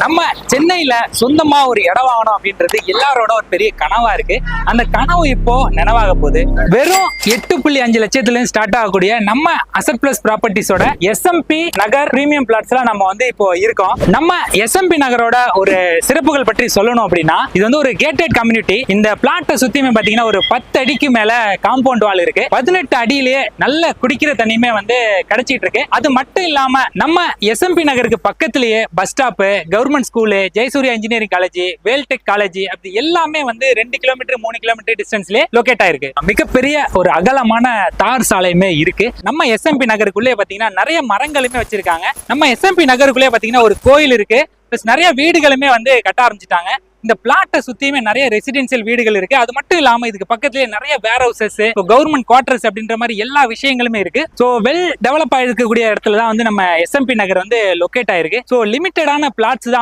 நம்ம சென்னையில சொந்தமா ஒரு இடம் வாங்கணும் அப்படின்றது எல்லாரோட ஒரு பெரிய கனவா இருக்கு. அந்த கனவு இப்போ நினைவாக போகுது. வெறும் 8.5 லட்சத்துல ஸ்டார்ட் ஆகக்கூடிய நம்ம அசட் பிளஸ் ப்ராப்பர்ட்டிஸோட SMP நகர் பிரீமியம் பிளாட்ஸ்ல நம்ம இப்போ இருக்கோம். நம்ம SMP நகரோட ஒரு சிறப்புகள் பற்றி சொல்லணும் அப்படின்னா, இது ஒரு கேட்டட் கம்யூனிட்டி. இந்த பிளாட்டை சுத்தியுமே பாத்தீங்கன்னா ஒரு 10 அடிக்கு மேல காம்பவுண்ட் வால் இருக்கு. 18 அடியிலேயே நல்ல குடிக்கிற தண்ணியுமே கிடைச்சிட்டு இருக்கு. அது மட்டும் இல்லாம நம்ம SMP நகருக்கு பக்கத்திலேயே bus stop, government school, Jayasurya engineering college, Veltech college அப்படி எல்லாமே 2 கிலோமீட்டர் 3 கிலோமீட்டர் டிஸ்டன்ஸ்லயே லொகேட் ஆயிருக்கு. மிகப்பெரிய ஒரு அகலமான தார் சாலையுமே இருக்கு. நம்ம SMP நகருக்குள்ளே பாத்தீங்கன்னா நிறைய மரங்களுமே வச்சிருக்காங்க. நம்ம SMP நகருக்குள்ளே பாத்தீங்கன்னா ஒரு கோயில் இருக்கு. பிளஸ் நிறைய வீடுகளுமே கட்ட ஆரம்பிச்சிட்டாங்க. இந்த பிளாட்டை சுத்தியுமே நிறைய ரெசிடென்சியல் வீடுகள் இருக்கு. அது மட்டும் இல்லாம இதுக்கு பக்கத்துலயே நிறைய வேர் ஹவுசஸ், கவர்மெண்ட் குவார்டர்ஸ் அப்படின்ற மாதிரி எல்லா விஷயங்களுமே இருக்கு. சோ வெல் டெவலப் ஆயிருக்கக்கூடிய இடத்துல தான் நம்ம SMP நகர் லொகேட் ஆயிருக்கு. சோ லிமிட்டடான பிளாட்ஸ் தான்